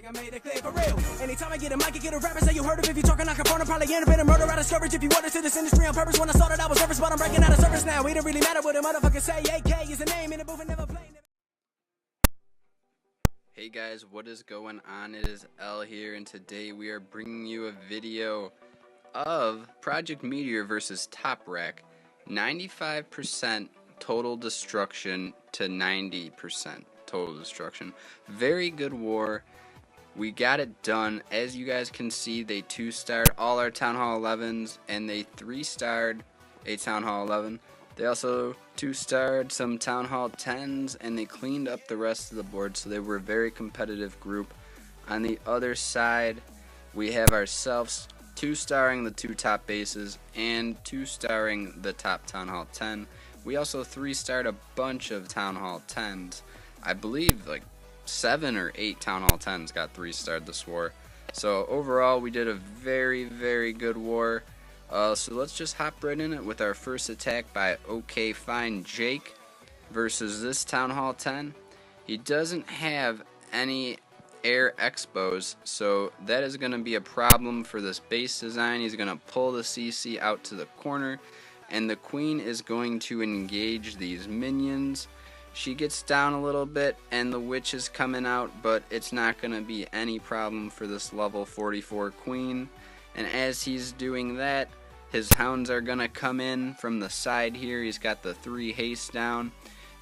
I made it clear for real. Anytime I get a mic, I get a rapper say you heard of. If you talking, I confront him, probably end up in a murder out of discourage. If you want to this industry on purpose, when I started, I was nervous, but I'm breaking out of service now. It don't really matter what a motherfucker say. AK is the name in the booth and never play. Hey guys, what is going on? It is L here, and today we are bringing you a video of Project Meteor versus Top Rack. 95% total destruction to 90% total destruction. Very good war. We got it done. As you guys can see, they 2-starred all our Town Hall 11s, and they 3-starred a Town Hall 11. They also 2-starred some Town Hall 10s, and they cleaned up the rest of the board, so they were a very competitive group. On the other side, we have ourselves 2-starring the 2 top bases and 2-starring the top Town Hall 10. We also 3-starred a bunch of Town Hall 10s. I believe like 7 or 8 Town Hall 10s got 3-starred this war. So overall, we did a very, very good war. So let's just hop right in it with our first attack by OK Fine Jake versus this Town Hall 10. He doesn't have any air expos, so that is going to be a problem for this base design. He's going to pull the CC out to the corner, and the queen is going to engage these minions. She gets down a little bit, and the witch is coming out, but it's not going to be any problem for this level 44 queen. And as he's doing that, his hounds are going to come in from the side here. He's got the 3 haste down.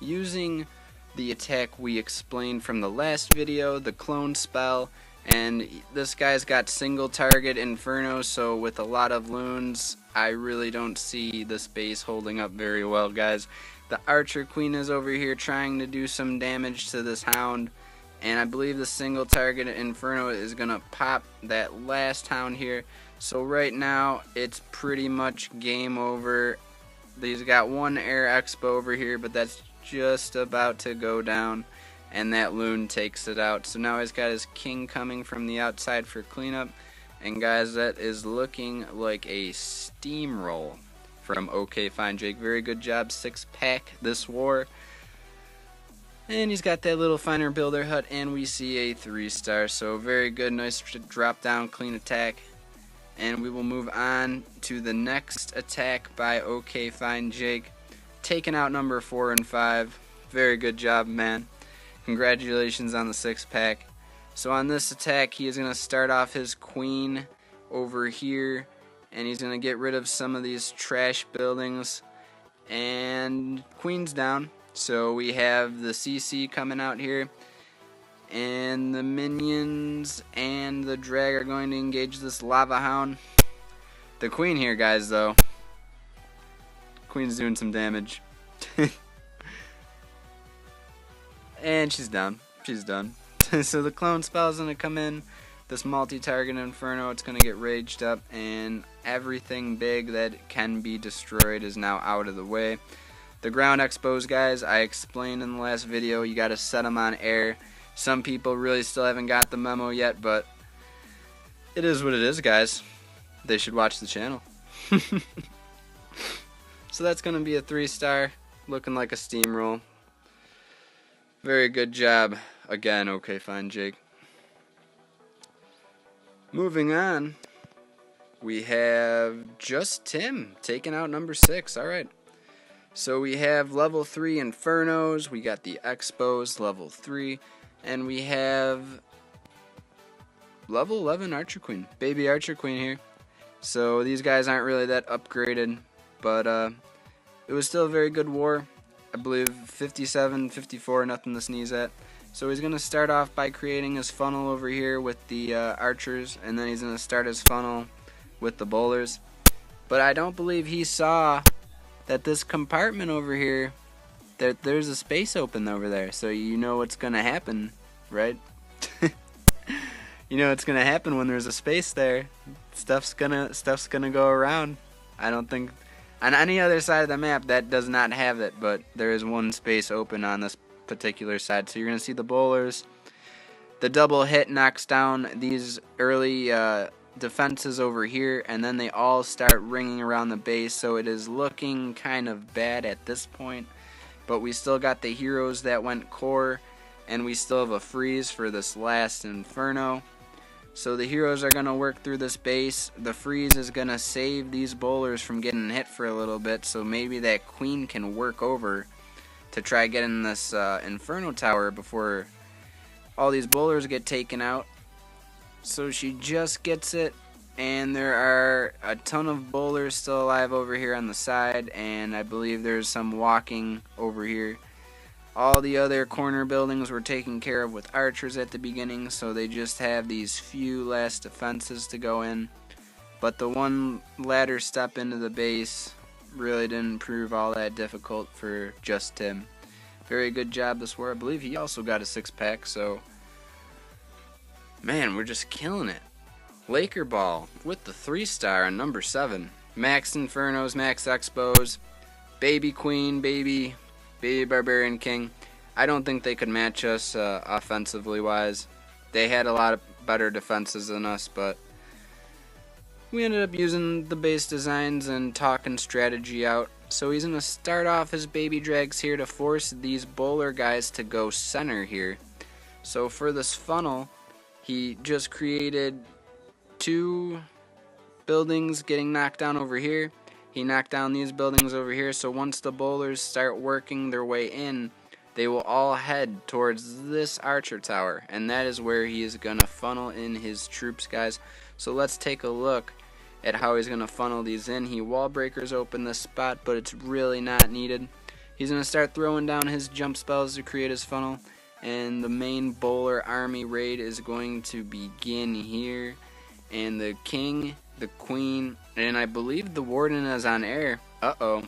Using the attack we explained from the last video, the clone spell, and this guy's got single target Inferno, so with a lot of loons, I really don't see this base holding up very well, guys. The Archer Queen is over here trying to do some damage to this hound, and I believe the single target Inferno is going to pop that last hound here. So right now, it's pretty much game over. He's got 1 air expo over here, but that's just about to go down, and that loon takes it out. So now he's got his king coming from the outside for cleanup, and guys, that is looking like a steamroll from OK Fine Jake. Very good job, 6-pack this war. And he's got that little finer builder hut, and we see a 3-star. So very good, nice drop down, clean attack. And we will move on to the next attack by OK Fine Jake, taking out number 4 and 5. Very good job, man. Congratulations on the 6-pack. So on this attack, he is going to start off his queen over here, and he's going to get rid of some of these trash buildings, and queen's down. So we have the CC coming out here, and the minions and the drag are going to engage this lava hound. The queen here, guys, though, queen's doing some damage. And she's down. She's done. So the clone spell is going to come in. This multi-target Inferno, it's going to get raged up, and everything big that can be destroyed is now out of the way. The ground expos, guys, I explained in the last video, you got to set them on air. Some people really still haven't got the memo yet, but it is what it is, guys. They should watch the channel. So that's going to be a 3-star, looking like a steamroll. Very good job, again, OK Fine Jake. Moving on, we have just Tim taking out number 6. Alright. So we have level 3 Infernos, we got the Expos, level 3, and we have level 11 Archer Queen, baby Archer Queen here. So these guys aren't really that upgraded, but it was still a very good war. I believe 57, 54, nothing to sneeze at. So he's going to start off by creating his funnel over here with the archers, and then he's going to start his funnel with the bowlers. But I don't believe he saw that this compartment over here, that there's a space open over there. So you know what's going to happen, right? You know what's going to happen when there's a space there. Stuff's gonna go around. I don't think on any other side of the map that does not have it, but there is one space open on this particular side. So you're going to see the bowlers. The double hit knocks down these early defenses over here, and then they all start ringing around the base, so it is looking kind of bad at this point. But we still got the heroes that went core, and we still have a freeze for this last inferno. So the heroes are going to work through this base. The freeze is going to save these bowlers from getting hit for a little bit, so maybe that queen can work over to try getting this inferno tower before all these bowlers get taken out. So she just gets it, and there are a ton of bowlers still alive over here on the side, and I believe there's some walking over here. All the other corner buildings were taken care of with archers at the beginning, so they just have these few last defenses to go in. But the one ladder step into the base really didn't prove all that difficult for just him. Very good job this war. I believe he also got a 6-pack, so man, we're just killing it. Laker Ball with the 3-star on number 7. Max Infernos, Max Expos, Baby Queen, Baby Barbarian King. I don't think they could match us offensively wise. They had a lot of better defenses than us, but we ended up using the base designs and talking strategy out. So he's going to start off his baby drags here to force these bowler guys to go center here. So for this funnel, he just created 2 buildings getting knocked down over here. He knocked down these buildings over here, so once the bowlers start working their way in, they will all head towards this archer tower, and that is where he is going to funnel in his troops, guys. So let's take a look at how he's going to funnel these in. He wall breakers open this spot, but it's really not needed. He's going to start throwing down his jump spells to create his funnel, and the main bowler army raid is going to begin here. And the king, the queen, and I believe the warden is on air. Uh-oh.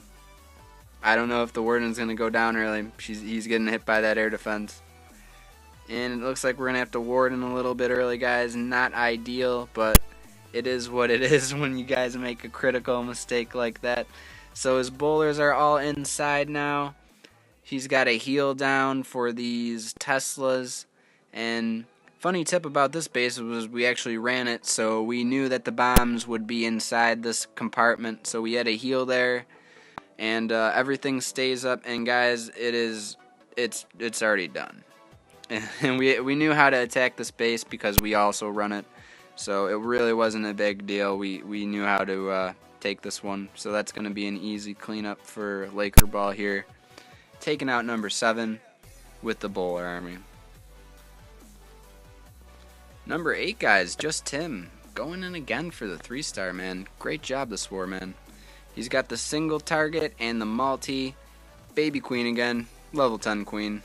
I don't know if the warden's going to go down early. He's getting hit by that air defense. And it looks like we're going to have to warden a little bit early, guys. Not ideal, but it is what it is when you guys make a critical mistake like that. So his bowlers are all inside now. He's got a heal down for these Teslas. And funny tip about this base was we actually ran it, so we knew that the bombs would be inside this compartment. So we had a heal there, and everything stays up. And guys, it's already done. And we knew how to attack this base because we also run it. So it really wasn't a big deal. We knew how to take this one. So that's going to be an easy cleanup for Laker Ball here. Taking out number 7 with the bowler army. Number 8, guys, just Tim. Going in again for the 3-star, man. Great job this war, man. He's got the single target and the multi. Baby Queen again. Level 10 Queen.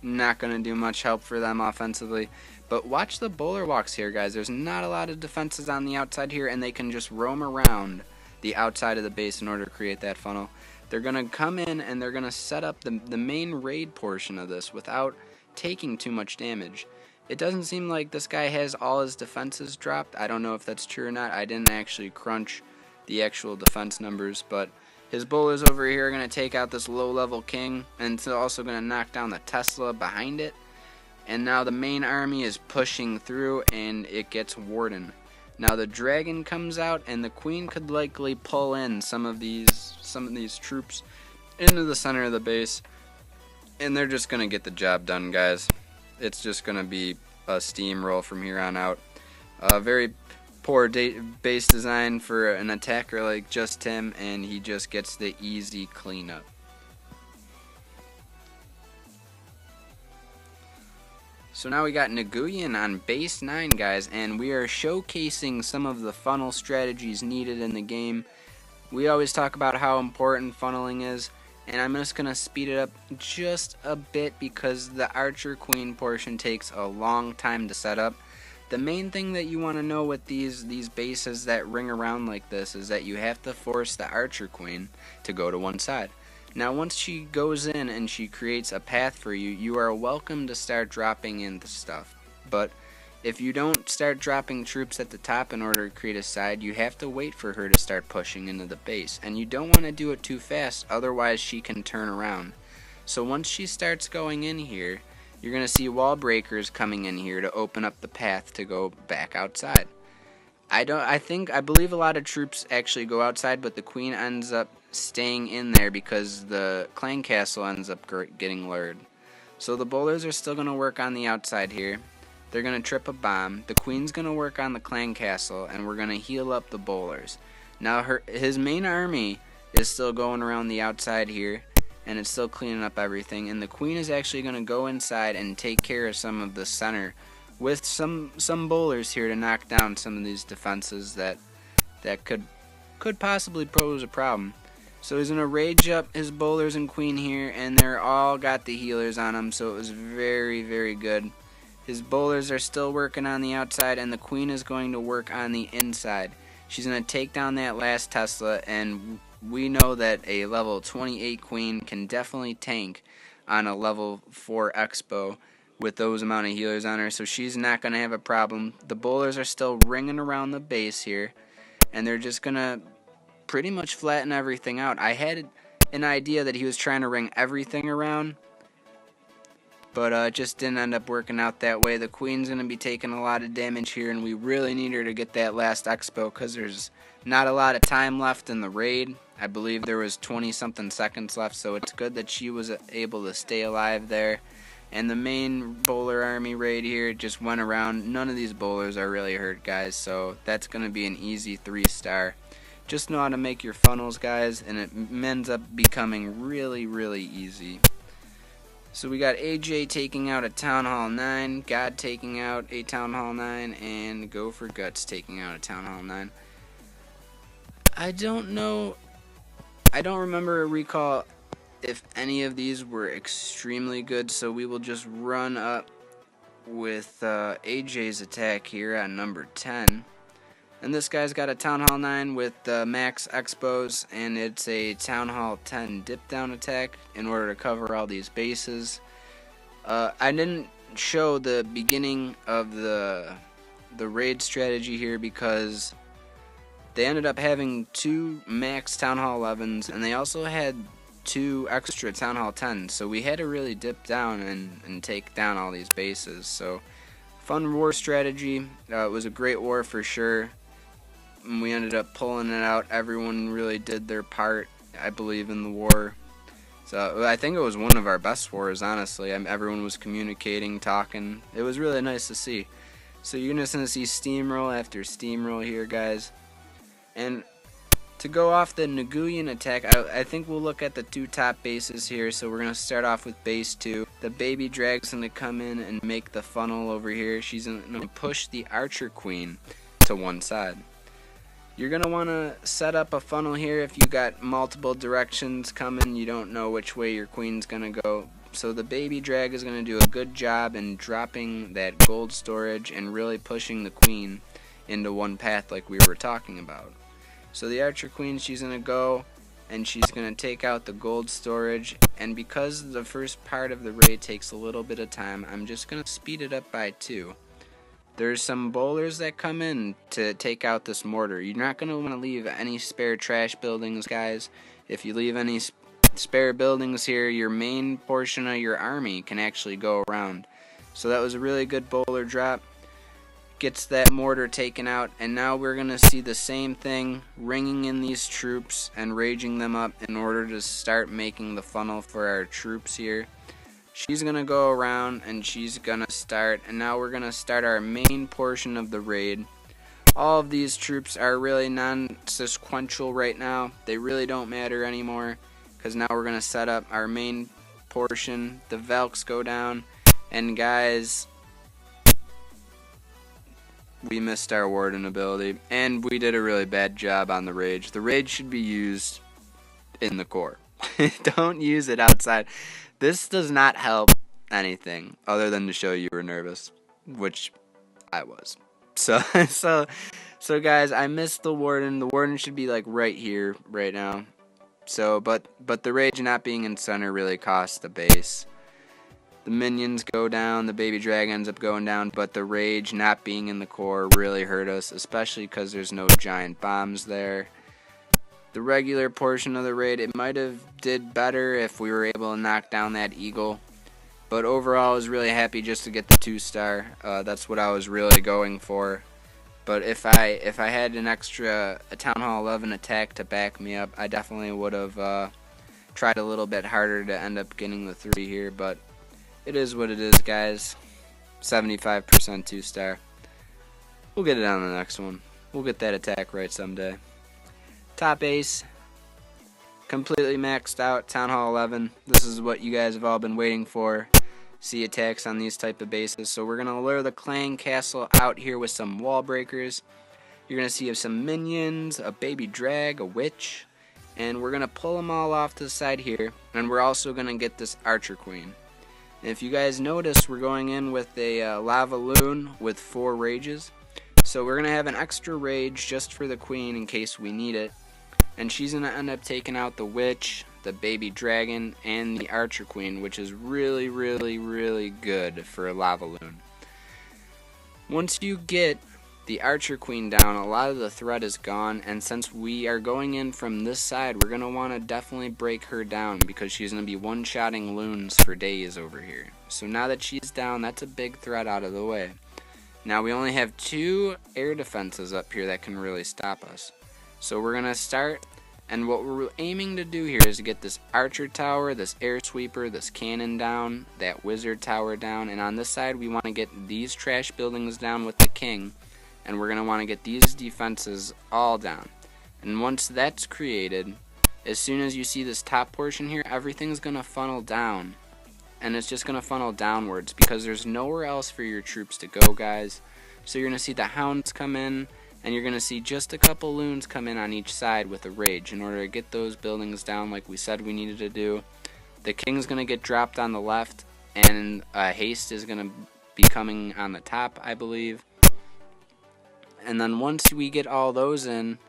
Not going to do much help for them offensively. But watch the bowler walks here, guys. There's not a lot of defenses on the outside here, and they can just roam around the outside of the base in order to create that funnel. They're going to come in and they're going to set up the main raid portion of this without taking too much damage. It doesn't seem like this guy has all his defenses dropped. I don't know if that's true or not. I didn't actually crunch the actual defense numbers, but his bowlers over here are going to take out this low-level king, and it's also going to knock down the Tesla behind it. And now the main army is pushing through, and it gets warden. Now the dragon comes out, and the queen could likely pull in some of these troops into the center of the base, and they're just going to get the job done, guys. It's just going to be a steamroll from here on out. Very poor base design for an attacker like just him, and he just gets the easy cleanup. So now we got Nguyen on base 9, guys, and we are showcasing some of the funnel strategies needed in the game. We always talk about how important funneling is, and I'm just going to speed it up just a bit because the Archer Queen portion takes a long time to set up. The main thing that you want to know with these bases that ring around like this is that you have to force the Archer Queen to go to one side. Now once she goes in and she creates a path for you, you are welcome to start dropping in the stuff. But if you don't start dropping troops at the top in order to create a side, you have to wait for her to start pushing into the base. And you don't want to do it too fast, otherwise she can turn around. So once she starts going in here, you're going to see wall breakers coming in here to open up the path to go back outside. I believe a lot of troops actually go outside, but the queen ends up staying in there because the clan castle ends up getting lured. So the bowlers are still going to work on the outside here. They're going to trip a bomb. The queen's going to work on the clan castle, and we're going to heal up the bowlers. Now his main army is still going around the outside here, and it's still cleaning up everything. And the queen is actually going to go inside and take care of some of the center with some bowlers here to knock down some of these defenses that could possibly pose a problem. So he's going to rage up his bowlers and queen here, and they're all got the healers on them, so it was very, very good. His bowlers are still working on the outside, and the queen is going to work on the inside. She's going to take down that last Tesla, and we know that a level 28 queen can definitely tank on a level 4 Expo with those amount of healers on her, so she's not going to have a problem. The bowlers are still ringing around the base here, and they're just going to pretty much flatten everything out. I had an idea that he was trying to ring everything around, but it just didn't end up working out that way. The queen's going to be taking a lot of damage here, and we really need her to get that last Expo because there's not a lot of time left in the raid. I believe there was 20-something seconds left, so it's good that she was able to stay alive there. And the main bowler army raid here just went around. None of these bowlers are really hurt, guys, so that's going to be an easy 3-star. Just know how to make your funnels, guys, and it ends up becoming really, really easy. So we got AJ taking out a Town Hall 9, God taking out a Town Hall 9, and Go for Guts taking out a Town Hall 9. I don't know, I don't remember or recall if any of these were extremely good, so we will just run up with AJ's attack here on number 10. And this guy's got a Town Hall 9 with max expos, and it's a Town Hall 10 dip down attack in order to cover all these bases. I didn't show the beginning of the raid strategy here because they ended up having 2 max Town Hall 11s, and they also had 2 extra Town Hall 10s, so we had to really dip down and take down all these bases. So fun war strategy. It was a great war for sure. We ended up pulling it out. Everyone really did their part, I believe, in the war. So I think it was one of our best wars, honestly. Everyone was communicating, talking. It was really nice to see. So you're just going to see steamroll after steamroll here, guys. And to go off the Nguyen attack, I think we'll look at the 2 top bases here. So we're going to start off with base 2. The baby drag's going to come in and make the funnel over here. She's going to push the archer queen to one side. You're going to want to set up a funnel here if you got multiple directions coming. You don't know which way your queen's going to go. So the baby drag is going to do a good job in dropping that gold storage and really pushing the queen into one path like we were talking about. So the archer queen, she's going to go and she's going to take out the gold storage. And because the first part of the raid takes a little bit of time, I'm just going to speed it up by 2. There's some bowlers that come in to take out this mortar. You're not going to want to leave any spare trash buildings, guys. If you leave any spare buildings here, your main portion of your army can actually go around. So that was a really good bowler drop. Gets that mortar taken out, and now we're going to see the same thing, ringing in these troops and raging them up in order to start making the funnel for our troops here. She's going to go around and she's going to start, and now we're going to start our main portion of the raid. All of these troops are really non-sequential right now. They really don't matter anymore because now we're going to set up our main portion. The Valks go down, and guys, we missed our warden ability, and we did a really bad job on the rage. The rage should be used in the core. Don't use it outside. This does not help anything other than to show you were nervous, which I was. So guys, I missed the warden. The warden should be like right here right now. So but the rage not being in center really costs the base. The minions go down, the baby dragon ends up going down, but the rage not being in the core really hurt us, especially because there's no giant bombs there. The regular portion of the raid, it might have did better if we were able to knock down that eagle. But overall, I was really happy just to get the 2-star. That's what I was really going for. But if I had an extra Town Hall 11 attack to back me up, I definitely would have tried a little bit harder to end up getting the 3 here. But it is what it is, guys. 75% 2-star. We'll get it on the next one. We'll get that attack right someday. Top ace. Completely maxed out. Town Hall 11. This is what you guys have all been waiting for. See attacks on these type of bases. So we're going to lure the clan castle out here with some wall breakers. You're going to see some minions, a baby drag, a witch. And we're going to pull them all off to the side here. And we're also going to get this archer queen. And if you guys notice, we're going in with a lava loon with 4 rages. So we're going to have an extra rage just for the queen in case we need it. And she's going to end up taking out the witch, the baby dragon, and the archer queen, which is really, really, really good for a lava loon. Once you get the archer queen down, a lot of the threat is gone, and since we are going in from this side, we're going to want to definitely break her down because she's going to be one-shotting loons for days over here. So now that she's down, that's a big threat out of the way. Now we only have 2 air defenses up here that can really stop us. So we're going to start, and what we're aiming to do here is to get this archer tower, this air sweeper, this cannon down, that wizard tower down, and on this side we want to get these trash buildings down with the king, and we're going to want to get these defenses all down. And once that's created, as soon as you see this top portion here, everything's going to funnel down. And it's just going to funnel downwards because there's nowhere else for your troops to go, guys. So you're going to see the hounds come in, and you're going to see just a couple loons come in on each side with a rage in order to get those buildings down like we said we needed to do. The king's going to get dropped on the left, and haste is going to be coming on the top, I believe. And then once we get all those in,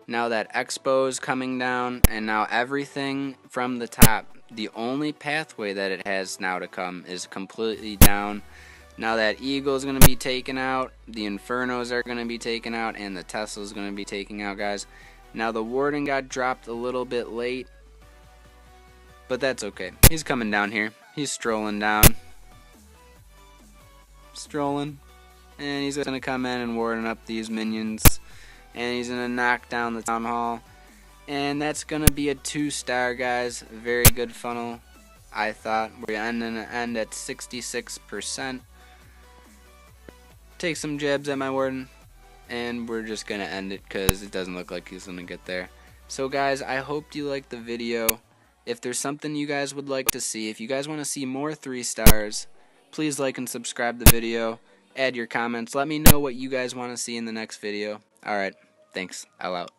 now that Expo's coming down, and now everything from the top, the only pathway that it has now to come is completely down. Now that Eagle is going to be taken out, the Infernos are going to be taken out, and the Tesla is going to be taken out, guys. Now the Warden got dropped a little bit late, but that's okay. He's coming down here. He's strolling down. Strolling. And he's going to come in and warden up these minions. And he's going to knock down the Town Hall. And that's going to be a 2-star, guys. Very good funnel, I thought. We're going to end at 66%. Take some jabs at my warden. And we're just going to end it because it doesn't look like he's going to get there. So, guys, I hope you liked the video. If there's something you guys would like to see, if you guys want to see more 3-stars, please like and subscribe the video. Add your comments. Let me know what you guys want to see in the next video. Alright, thanks. I'm out.